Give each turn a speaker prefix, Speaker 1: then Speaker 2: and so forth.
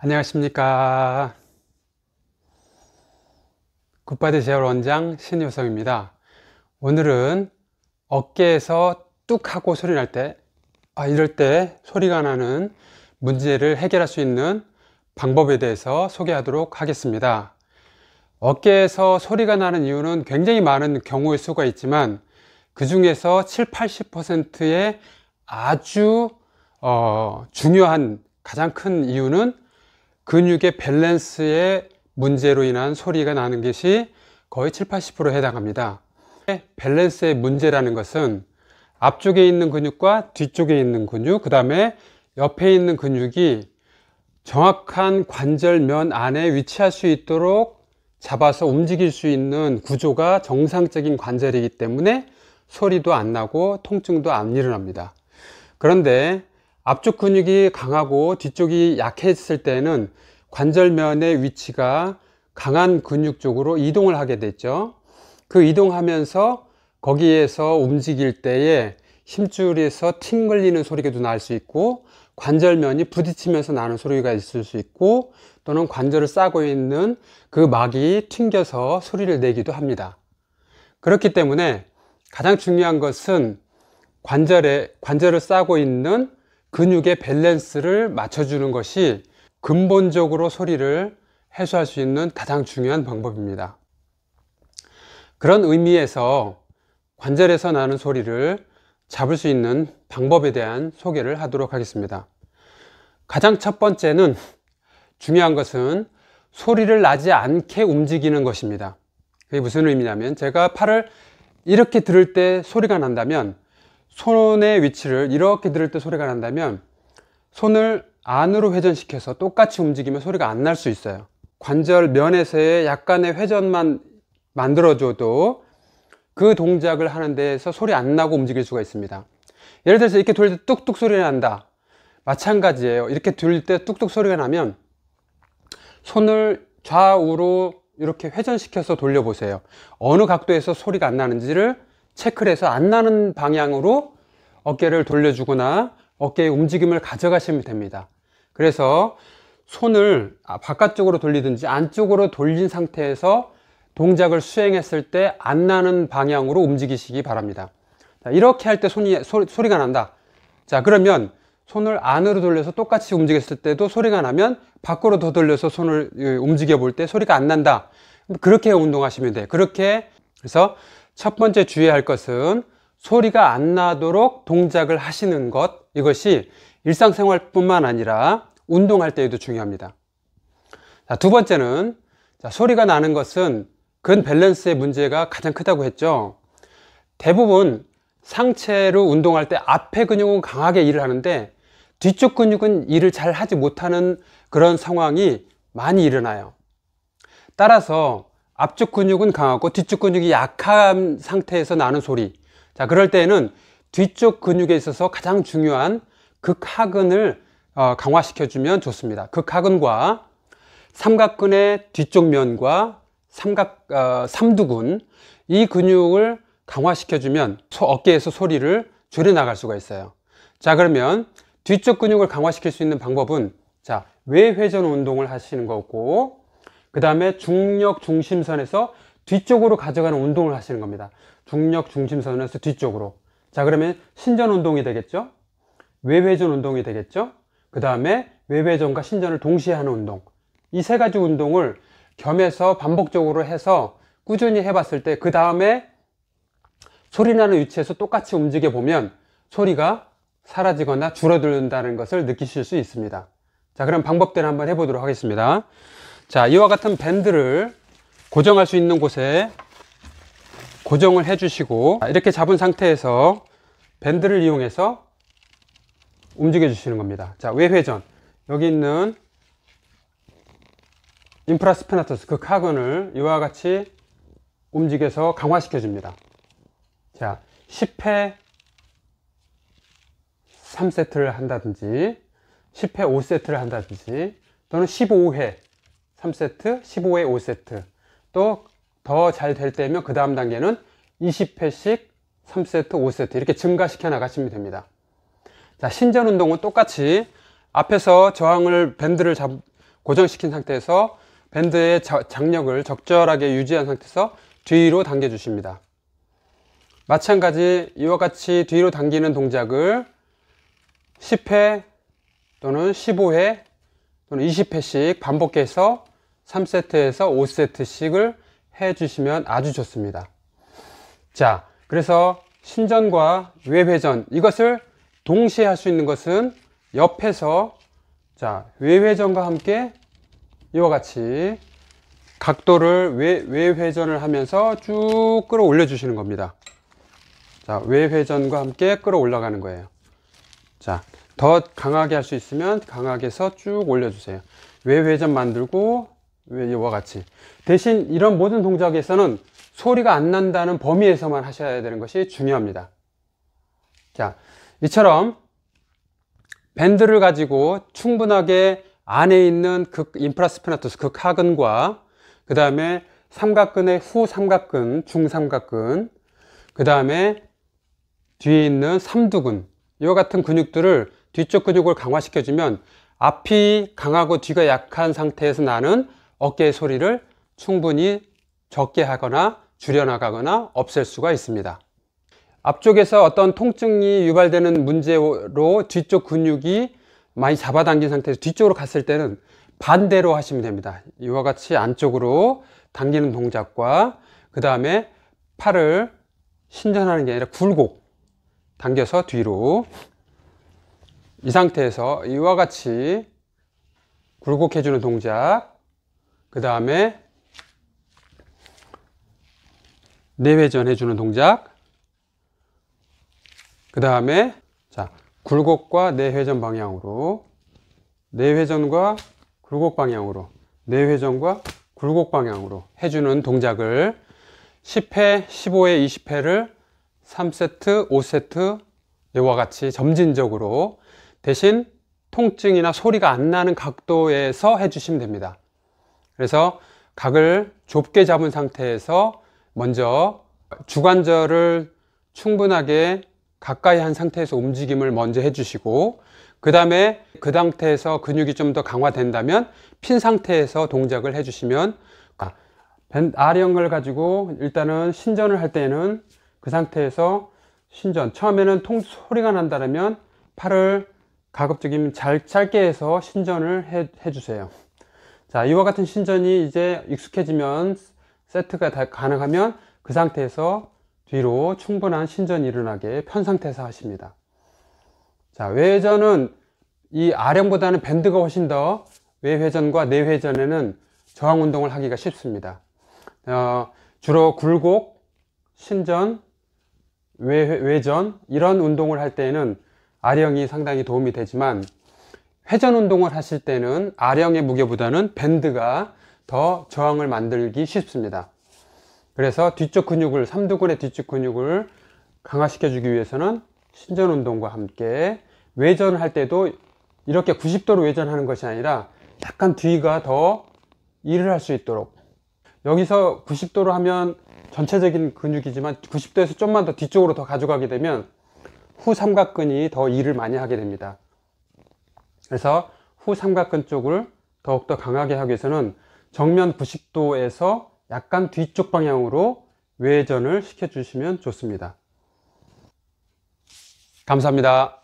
Speaker 1: 안녕하십니까. 굿바디 제어 원장 신효성입니다. 오늘은 어깨에서 뚝 하고 소리 날 때, 이럴 때 소리가 나는 문제를 해결할 수 있는 방법에 대해서 소개하도록 하겠습니다. 어깨에서 소리가 나는 이유는 굉장히 많은 경우의 수가 있지만 그 중에서 70~80%의 아주 중요한 가장 큰 이유는 근육의 밸런스의 문제로 인한 소리가 나는 것이 거의 70~80%에 해당합니다. 밸런스의 문제라는 것은 앞쪽에 있는 근육과 뒤쪽에 있는 근육, 그 다음에 옆에 있는 근육이 정확한 관절면 안에 위치할 수 있도록 잡아서 움직일 수 있는 구조가 정상적인 관절이기 때문에 소리도 안 나고 통증도 안 일어납니다. 그런데 앞쪽 근육이 강하고 뒤쪽이 약했을 때는 관절면의 위치가 강한 근육 쪽으로 이동을 하게 됐죠. 그 이동하면서 거기에서 움직일 때에 힘줄에서 튕글리는 소리가 날 수 있고 관절면이 부딪히면서 나는 소리가 있을 수 있고 또는 관절을 싸고 있는 그 막이 튕겨서 소리를 내기도 합니다. 그렇기 때문에 가장 중요한 것은 관절을 싸고 있는 근육의 밸런스를 맞춰주는 것이 근본적으로 소리를 해소할 수 있는 가장 중요한 방법입니다. 그런 의미에서 관절에서 나는 소리를 잡을 수 있는 방법에 대한 소개를 하도록 하겠습니다. 가장 첫 번째는 중요한 것은 소리를 나지 않게 움직이는 것입니다. 그게 무슨 의미냐면 제가 팔을 이렇게 들을 때 소리가 난다면 손의 위치를 이렇게 들을 때 소리가 난다면 손을 안으로 회전시켜서 똑같이 움직이면 소리가 안 날 수 있어요. 관절 면에서의 약간의 회전만 만들어줘도 그 동작을 하는 데에서 소리 안 나고 움직일 수가 있습니다. 예를 들어서 이렇게 돌릴 때 뚝뚝 소리가 난다. 마찬가지예요. 이렇게 돌릴 때 뚝뚝 소리가 나면 손을 좌우로 이렇게 회전시켜서 돌려보세요. 어느 각도에서 소리가 안 나는지를 체크를 해서 안 나는 방향으로 어깨를 돌려주거나 어깨의 움직임을 가져가시면 됩니다. 그래서 손을 바깥쪽으로 돌리든지 안쪽으로 돌린 상태에서 동작을 수행했을 때 안 나는 방향으로 움직이시기 바랍니다. 이렇게 할 때 소리가 난다. 자, 그러면 손을 안으로 돌려서 똑같이 움직였을 때도 소리가 나면 밖으로 더 돌려서 손을 움직여 볼 때 소리가 안 난다. 그렇게 운동하시면 돼요. 그래서 첫 번째 주의할 것은 소리가 안 나도록 동작을 하시는 것, 이것이 일상생활뿐만 아니라 운동할 때에도 중요합니다. 자, 두 번째는 소리가 나는 것은 근 밸런스의 문제가 가장 크다고 했죠. 대부분 상체로 운동할 때 앞에 근육은 강하게 일을 하는데 뒤쪽 근육은 일을 잘 하지 못하는 그런 상황이 많이 일어나요. 따라서 앞쪽 근육은 강하고 뒤쪽 근육이 약한 상태에서 나는 소리, 자, 그럴 때는 뒤쪽 근육에 있어서 가장 중요한 극하근을 강화시켜 주면 좋습니다. 극하근과 삼각근의 뒤쪽 면과 삼두근, 이 근육을 강화시켜 주면 어깨에서 소리를 줄여나갈 수가 있어요. 자, 그러면 뒤쪽 근육을 강화시킬 수 있는 방법은 외회전 운동을 하시는 거고, 그 다음에 중력 중심선에서 뒤쪽으로 가져가는 운동을 하시는 겁니다. 중력 중심선에서 뒤쪽으로. 자, 그러면 신전 운동이 되겠죠? 외회전 운동이 되겠죠? 그 다음에 외회전과 신전을 동시에 하는 운동. 이 세 가지 운동을 겸해서 반복적으로 해서 꾸준히 해봤을 때 그 다음에 소리 나는 위치에서 똑같이 움직여 보면 소리가 사라지거나 줄어든다는 것을 느끼실 수 있습니다. 자, 그럼 방법대로 한번 해보도록 하겠습니다. 자, 이와 같은 밴드를 고정할 수 있는 곳에 고정을 해주시고, 이렇게 잡은 상태에서 밴드를 이용해서 움직여 주시는 겁니다. 자, 외회전, 여기 있는 인프라스피나터스 극하근을 이와 같이 움직여서 강화시켜 줍니다. 자, 10회 3세트를 한다든지 10회 5세트를 한다든지 또는 15회 3세트, 15회 5세트, 또 더 잘 될 때면 그 다음 단계는 20회씩 3세트, 5세트 이렇게 증가시켜 나가시면 됩니다. 자, 신전 운동은 똑같이 앞에서 저항을 밴드를 고정시킨 상태에서 밴드의 장력을 적절하게 유지한 상태에서 뒤로 당겨 주십니다. 마찬가지 이와 같이 뒤로 당기는 동작을 10회 또는 15회 또는 20회씩 반복해서 3세트에서 5세트씩을 해주시면 아주 좋습니다. 자, 그래서 신전과 외회전, 이것을 동시에 할 수 있는 것은 옆에서 외회전과 함께 이와 같이 각도를 외회전을 하면서 쭉 끌어올려 주시는 겁니다. 자, 외회전과 함께 끌어올라가는 거예요. 자, 더 강하게 할 수 있으면 강하게 해서 쭉 올려주세요. 외회전 만들고 이와 같이. 대신 이런 모든 동작에서는 소리가 안 난다는 범위에서만 하셔야 되는 것이 중요합니다. 자, 이처럼 밴드를 가지고 충분하게 안에 있는 인프라스피나투스, 극하근과 그 다음에 삼각근의 후삼각근, 중삼각근, 그 다음에 뒤에 있는 삼두근, 이와 같은 근육들을, 뒤쪽 근육을 강화시켜주면 앞이 강하고 뒤가 약한 상태에서 나는 어깨의 소리를 충분히 적게 하거나 줄여나가거나 없앨 수가 있습니다. 앞쪽에서 어떤 통증이 유발되는 문제로 뒤쪽 근육이 많이 잡아당긴 상태에서 뒤쪽으로 갔을 때는 반대로 하시면 됩니다. 이와 같이 안쪽으로 당기는 동작과 그 다음에 팔을 신전하는 게 아니라 굴곡 당겨서 뒤로, 이 상태에서 이와 같이 굴곡해 주는 동작, 그 다음에 내회전 해주는 동작, 그 다음에 굴곡과 내회전 방향으로, 내회전과 굴곡 방향으로, 내회전과 굴곡 방향으로 해주는 동작을 10회, 15회, 20회를 3세트, 5세트 이와 같이 점진적으로, 대신 통증이나 소리가 안 나는 각도에서 해주시면 됩니다. 그래서 각을 좁게 잡은 상태에서 먼저 주관절을 충분하게 가까이 한 상태에서 움직임을 먼저 해주시고, 그 다음에 그 상태에서 근육이 좀 더 강화된다면 핀 상태에서 동작을 해주시면, R형을 가지고 일단은 신전을 할 때는 그 상태에서 신전, 처음에는 소리가 난다면 팔을 가급적이면 짧게 해서 신전을 해주세요. 자, 이와 같은 신전이 이제 익숙해지면, 세트가 다 가능하면 그 상태에서 뒤로 충분한 신전이 일어나게 편 상태에서 하십니다. 자, 외회전은 이 R형보다는 밴드가 훨씬 더 외회전과 내회전에는 저항 운동을 하기가 쉽습니다. 주로 굴곡, 신전, 외전 이런 운동을 할 때는 R형이 상당히 도움이 되지만, 회전 운동을 하실 때는 R형의 무게보다는 밴드가 더 저항을 만들기 쉽습니다. 그래서 뒤쪽 근육을, 삼두근의 뒤쪽 근육을 강화시켜 주기 위해서는 신전 운동과 함께 외전을 할 때도 이렇게 90도로 외전하는 것이 아니라 약간 뒤가 더 일을 할 수 있도록, 여기서 90도로 하면 전체적인 근육이지만 90도에서 좀만 더 뒤쪽으로 더 가져가게 되면 후삼각근이 더 일을 많이 하게 됩니다. 그래서 후삼각근 쪽을 더욱더 강하게 하기 위해서는 정면 90도에서 약간 뒤쪽 방향으로 외전을 시켜주시면 좋습니다. 감사합니다.